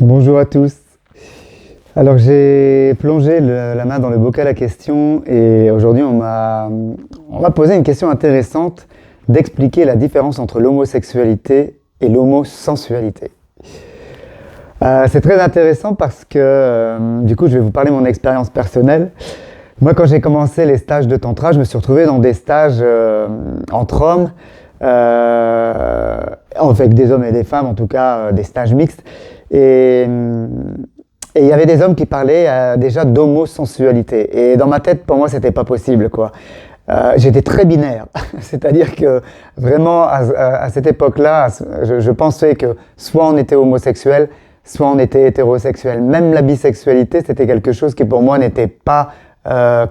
Bonjour à tous. Alors j'ai plongé la main dans le bocal à questions et aujourd'hui on m'a posé une question intéressante d'expliquer la différence entre l'homosexualité et l'homosensualité. C'est très intéressant parce que du coup je vais vous parler de mon expérience personnelle. Moi quand j'ai commencé les stages de tantra, je me suis retrouvé dans des stages entre hommes, avec des hommes et des femmes, en tout cas des stages mixtes. Et il y avait des hommes qui parlaient déjà d'homosensualité. Et dans ma tête, pour moi, c'était pas possible, quoi. J'étais très binaire. C'est-à-dire que vraiment, à cette époque-là, je pensais que soit on était homosexuel, soit on était hétérosexuel. Même la bisexualité, c'était quelque chose qui pour moi n'était pas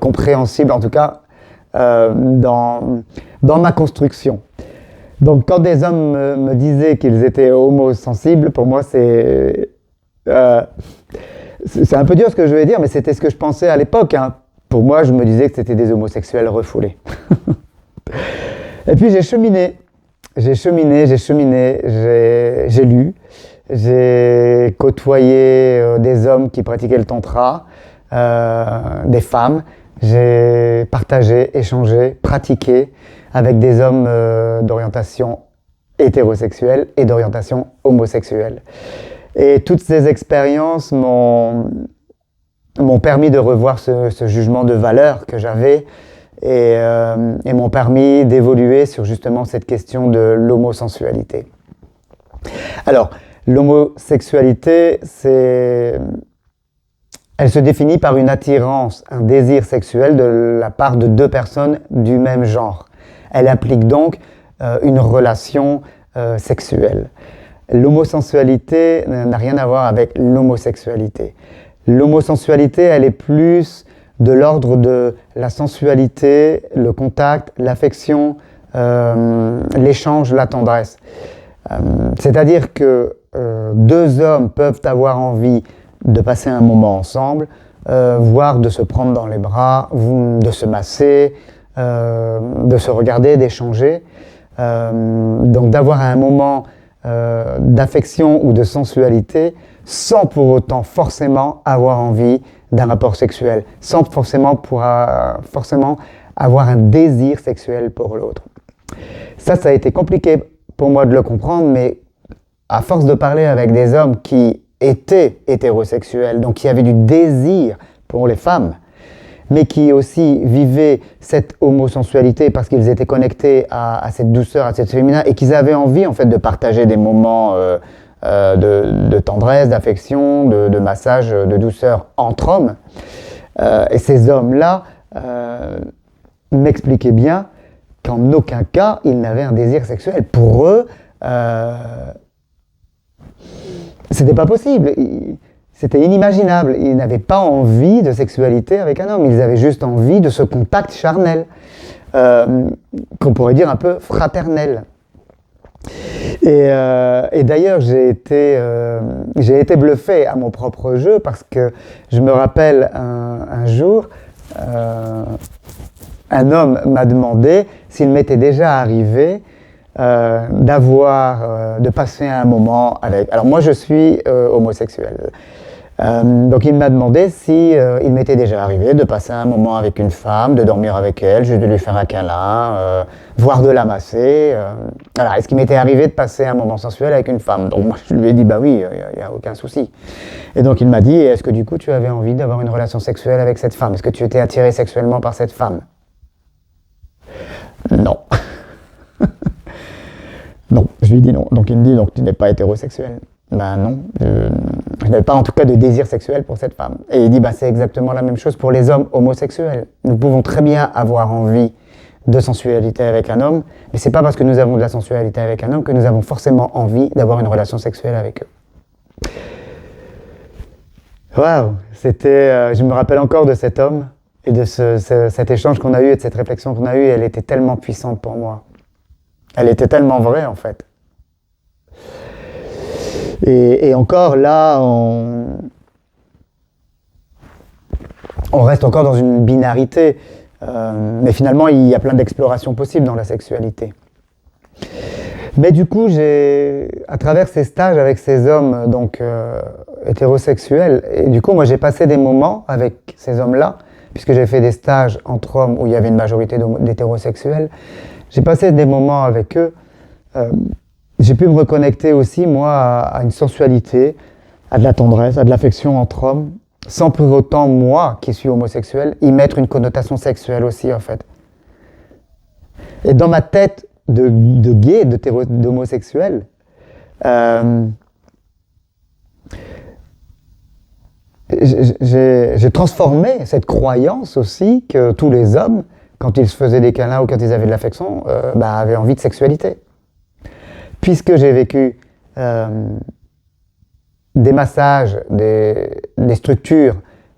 compréhensible, en tout cas dans ma construction. Donc quand des hommes me disaient qu'ils étaient homosensibles, pour moi c'est un peu dur ce que je vais dire, mais c'était ce que je pensais à l'époque, hein. Pour moi, je me disais que c'était des homosexuels refoulés. Et puis j'ai cheminé, j'ai lu, j'ai côtoyé des hommes qui pratiquaient le tantra, des femmes, j'ai partagé, échangé, pratiqué avec des hommes d'orientation hétérosexuelle et d'orientation homosexuelle. Et toutes ces expériences m'ont permis de revoir ce jugement de valeur que j'avais et m'ont permis d'évoluer sur justement cette question de l'homosensualité. Alors, l'homosexualité, elle se définit par une attirance, un désir sexuel de la part de deux personnes du même genre. Elle implique donc une relation sexuelle. L'homosensualité n'a rien à voir avec l'homosexualité. L'homosensualité, elle est plus de l'ordre de la sensualité, le contact, l'affection, l'échange, la tendresse. C'est-à-dire que deux hommes peuvent avoir envie de passer un moment ensemble, voire de se prendre dans les bras, de se masser, de se regarder, d'échanger. Donc d'avoir un moment d'affection ou de sensualité sans pour autant forcément avoir envie d'un rapport sexuel, sans forcément avoir un désir sexuel pour l'autre. Ça a été compliqué pour moi de le comprendre, mais à force de parler avec des hommes qui étaient hétérosexuels, donc qui avaient du désir pour les femmes, mais qui aussi vivaient cette homosensualité parce qu'ils étaient connectés à cette douceur, à cette féminin, et qu'ils avaient envie en fait de partager des moments de tendresse, d'affection, de massage, de douceur entre hommes. Et ces hommes-là m'expliquaient bien qu'en aucun cas ils n'avaient un désir sexuel. Pour eux, c'était pas possible. C'était inimaginable. Ils n'avaient pas envie de sexualité avec un homme. Ils avaient juste envie de ce contact charnel, qu'on pourrait dire un peu fraternel. Et d'ailleurs, j'ai été bluffé à mon propre jeu parce que je me rappelle un jour, un homme m'a demandé s'il m'était déjà arrivé de passer un moment avec... Alors moi, je suis homosexuel. Donc il m'a demandé si il m'était déjà arrivé de passer un moment avec une femme, de dormir avec elle, juste de lui faire un câlin, voire de la masser. Voilà. Est-ce qu'il m'était arrivé de passer un moment sensuel avec une femme? Donc moi je lui ai dit bah oui, il n'y a aucun souci. Et donc il m'a dit est-ce que du coup tu avais envie d'avoir une relation sexuelle avec cette femme? Est-ce que tu étais attiré sexuellement par cette femme? Non. Non, je lui ai dit non. Donc il me dit donc tu n'es pas hétérosexuel. Ben non, je n'avais pas en tout cas de désir sexuel pour cette femme. Et il dit, c'est exactement la même chose pour les hommes homosexuels. Nous pouvons très bien avoir envie de sensualité avec un homme, mais c'est pas parce que nous avons de la sensualité avec un homme que nous avons forcément envie d'avoir une relation sexuelle avec eux. Waouh, je me rappelle encore de cet homme et de cet échange qu'on a eu et de cette réflexion qu'on a eue. Elle était tellement puissante pour moi. Elle était tellement vraie en fait. Et encore là, on reste encore dans une binarité, mais finalement il y a plein d'explorations possibles dans la sexualité. Mais du coup, à travers ces stages avec ces hommes donc hétérosexuels, et du coup, moi j'ai passé des moments avec ces hommes-là, puisque j'ai fait des stages entre hommes où il y avait une majorité d'hétérosexuels. J'ai passé des moments avec eux. J'ai pu me reconnecter aussi, moi, à une sensualité, à de la tendresse, à de l'affection entre hommes, sans pour autant, moi, qui suis homosexuel, y mettre une connotation sexuelle aussi, en fait. Et dans ma tête de gay, d'homosexuel, j'ai transformé cette croyance aussi que tous les hommes, quand ils se faisaient des câlins ou quand ils avaient de l'affection, avaient envie de sexualité. Puisque j'ai vécu des massages, des structures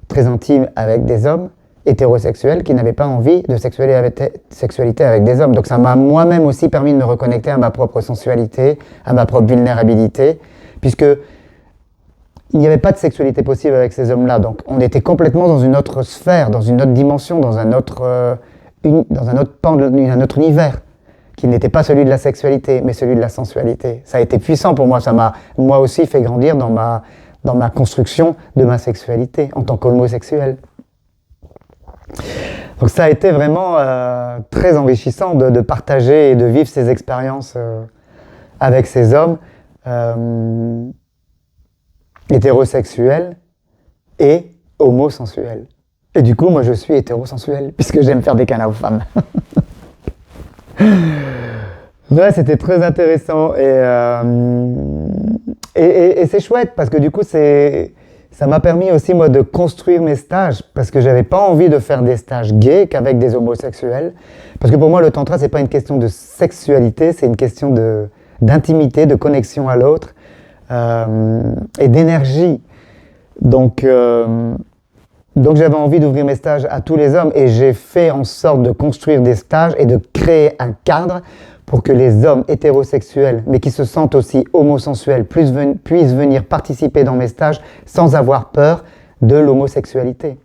très intimes avec des hommes hétérosexuels qui n'avaient pas envie de sexualité avec des hommes. Donc ça m'a moi-même aussi permis de me reconnecter à ma propre sensualité, à ma propre vulnérabilité, puisque il n'y avait pas de sexualité possible avec ces hommes-là. Donc on était complètement dans une autre sphère, dans une autre dimension, dans un autre pan, un autre univers, qui n'était pas celui de la sexualité, mais celui de la sensualité. Ça a été puissant pour moi, ça m'a moi aussi fait grandir dans ma construction de ma sexualité en tant qu'homosexuel. Donc ça a été vraiment très enrichissant de partager et de vivre ces expériences avec ces hommes hétérosexuels et homosensuels. Et du coup, moi je suis hétérosensuel, puisque j'aime faire des câlins aux femmes. Ouais, c'était très intéressant et c'est chouette parce que du coup ça m'a permis aussi moi de construire mes stages parce que j'avais pas envie de faire des stages gays qu'avec des homosexuels parce que pour moi le tantra c'est pas une question de sexualité, c'est une question d'intimité, de connexion à l'autre et d'énergie. Donc j'avais envie d'ouvrir mes stages à tous les hommes et j'ai fait en sorte de construire des stages et de créer un cadre pour que les hommes hétérosexuels, mais qui se sentent aussi homosensuels, puissent venir participer dans mes stages sans avoir peur de l'homosexualité.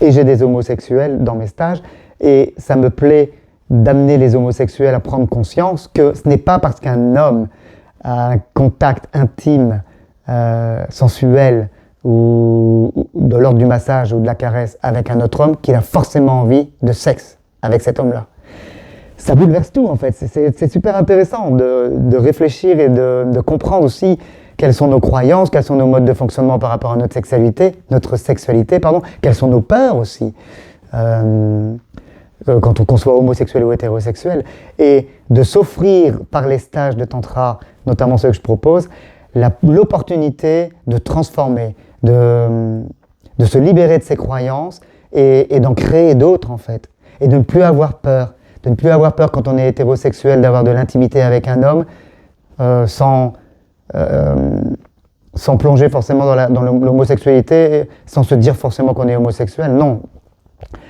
Et j'ai des homosexuels dans mes stages et ça me plaît d'amener les homosexuels à prendre conscience que ce n'est pas parce qu'un homme a un contact intime, sensuel, ou de l'ordre du massage ou de la caresse avec un autre homme qu'il a forcément envie de sexe avec cet homme-là. Ça bouleverse tout en fait, c'est super intéressant de réfléchir et de comprendre aussi quelles sont nos croyances, quels sont nos modes de fonctionnement par rapport à notre sexualité, quelles sont nos peurs aussi, quand qu'on soit homosexuel ou hétérosexuel, et de s'offrir par les stages de tantra, notamment ceux que je propose, l'opportunité de transformer, de se libérer de ses croyances et d'en créer d'autres en fait, et de ne plus avoir peur. De ne plus avoir peur quand on est hétérosexuel d'avoir de l'intimité avec un homme sans plonger forcément dans l'homosexualité, sans se dire forcément qu'on est homosexuel, non.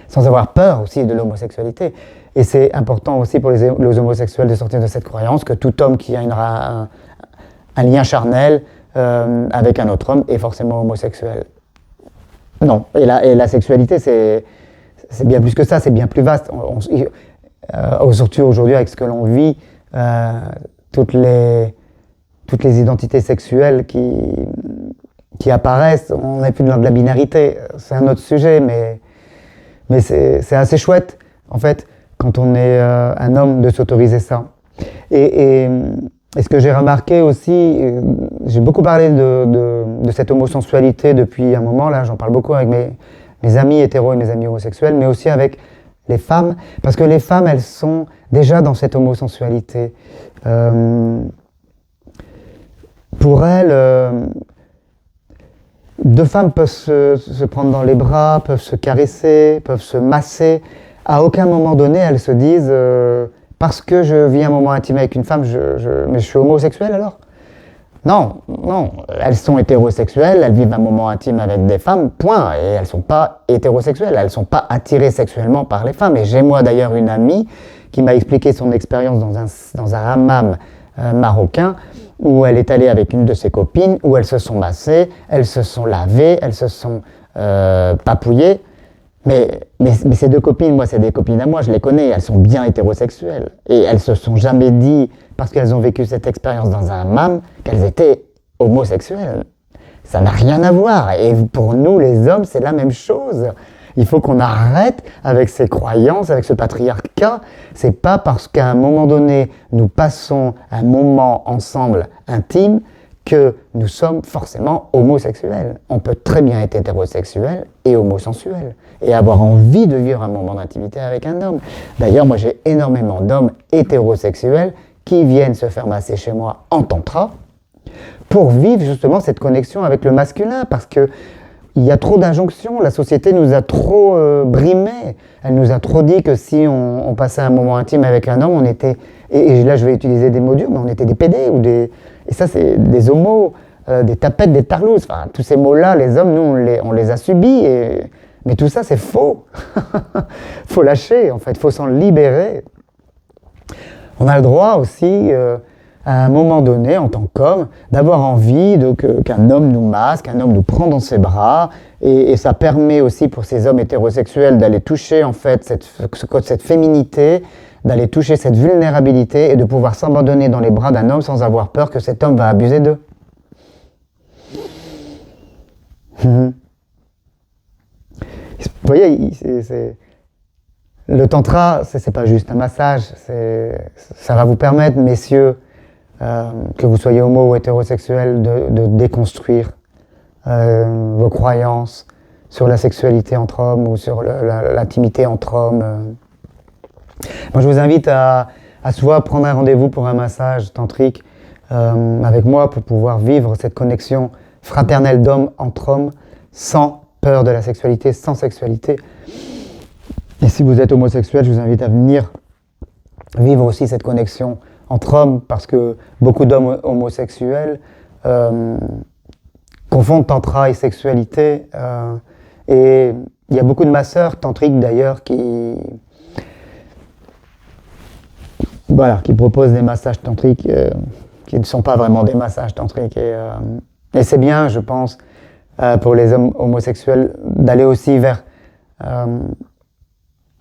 Sans avoir peur aussi de l'homosexualité. Et c'est important aussi pour les homosexuels de sortir de cette croyance que tout homme qui a un lien charnel avec un autre homme est forcément homosexuel. Non. Et la sexualité, c'est bien plus que ça, c'est bien plus vaste. Surtout aujourd'hui avec ce que l'on vit, toutes les identités sexuelles qui apparaissent, on n'est plus dans de la binarité, c'est un autre sujet, mais c'est assez chouette en fait quand on est un homme de s'autoriser ça. Et ce que j'ai remarqué aussi, j'ai beaucoup parlé de cette homosensualité depuis un moment, là j'en parle beaucoup avec mes amis hétéros et mes amis homosexuels, mais aussi avec les femmes, parce que les femmes, elles sont déjà dans cette homosensualité. Pour elles, deux femmes peuvent se prendre dans les bras, peuvent se caresser, peuvent se masser. À aucun moment donné, elles se disent parce que je vis un moment intime avec une femme, mais je suis homosexuel alors ? Non, elles sont hétérosexuelles, elles vivent un moment intime avec des femmes, point, et elles ne sont pas hétérosexuelles, elles ne sont pas attirées sexuellement par les femmes. Et j'ai moi d'ailleurs une amie qui m'a expliqué son expérience dans un hammam marocain, où elle est allée avec une de ses copines, où elles se sont massées, elles se sont lavées, elles se sont papouillées, Mais ces deux copines, moi, c'est des copines à moi, je les connais, elles sont bien hétérosexuelles. Et elles se sont jamais dit, parce qu'elles ont vécu cette expérience dans un MAM, qu'elles étaient homosexuelles. Ça n'a rien à voir. Et pour nous, les hommes, c'est la même chose. Il faut qu'on arrête avec ces croyances, avec ce patriarcat. C'est pas parce qu'à un moment donné, nous passons un moment ensemble intime que nous sommes forcément homosexuels. On peut très bien être hétérosexuel et homosensuel et avoir envie de vivre un moment d'intimité avec un homme. D'ailleurs, moi j'ai énormément d'hommes hétérosexuels qui viennent se faire masser chez moi en tantra pour vivre justement cette connexion avec le masculin, parce que il y a trop d'injonctions, la société nous a trop brimés, elle nous a trop dit que si on passait un moment intime avec un homme, on était, et là je vais utiliser des mots durs, mais on était des pédés, ou des, et ça c'est des homos, des tapettes, des tarlouses, enfin tous ces mots-là, les hommes, nous on les a subis, mais tout ça c'est faux, faut lâcher en fait, faut s'en libérer. On a le droit aussi, à un moment donné, en tant qu'homme, d'avoir envie qu'un homme nous masse, qu'un homme nous prend dans ses bras, et ça permet aussi pour ces hommes hétérosexuels d'aller toucher en fait cette féminité, d'aller toucher cette vulnérabilité et de pouvoir s'abandonner dans les bras d'un homme sans avoir peur que cet homme va abuser d'eux. Vous voyez, le tantra, c'est pas juste un massage, ça va vous permettre, messieurs, que vous soyez homo ou hétérosexuel, de déconstruire vos croyances sur la sexualité entre hommes ou sur l'intimité entre hommes. Moi, je vous invite à soit prendre un rendez-vous pour un massage tantrique avec moi pour pouvoir vivre cette connexion fraternelle d'hommes entre hommes sans peur de la sexualité, sans sexualité. Et si vous êtes homosexuel, je vous invite à venir vivre aussi cette connexion entre hommes, parce que beaucoup d'hommes homosexuels confondent tantra et sexualité. Et il y a beaucoup de masseurs tantriques d'ailleurs qui proposent des massages tantriques qui ne sont pas vraiment des massages tantriques. Et c'est bien, je pense, pour les hommes homosexuels d'aller aussi vers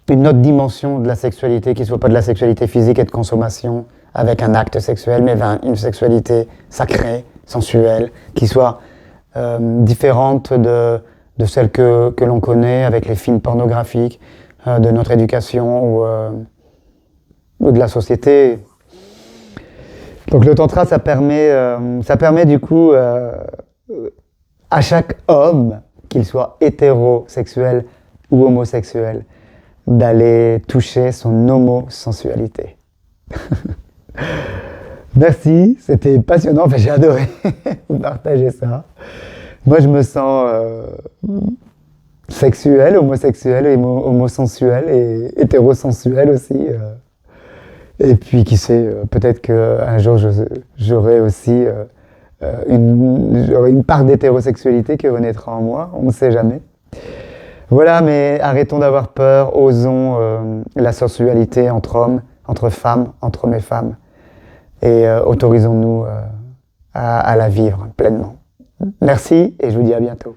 une autre dimension de la sexualité, qui ne soit pas de la sexualité physique et de consommation, avec un acte sexuel, mais une sexualité sacrée, sensuelle, qui soit différente de celle que l'on connaît avec les films pornographiques, de notre éducation ou de la société. Donc le tantra, ça permet du coup à chaque homme, qu'il soit hétérosexuel ou homosexuel, d'aller toucher son homosensualité. Merci, c'était passionnant, j'ai adoré vous partager ça. Moi je me sens sexuel, homosexuel, homosensuel et hétérosensuel aussi. Et puis qui sait, peut-être qu'un jour j'aurai aussi une part d'hétérosexualité qui renaîtra en moi, on ne sait jamais. Voilà, mais arrêtons d'avoir peur, osons la sensualité entre hommes, entre femmes, entre hommes et femmes, et autorisons-nous à la vivre pleinement. Merci et je vous dis à bientôt.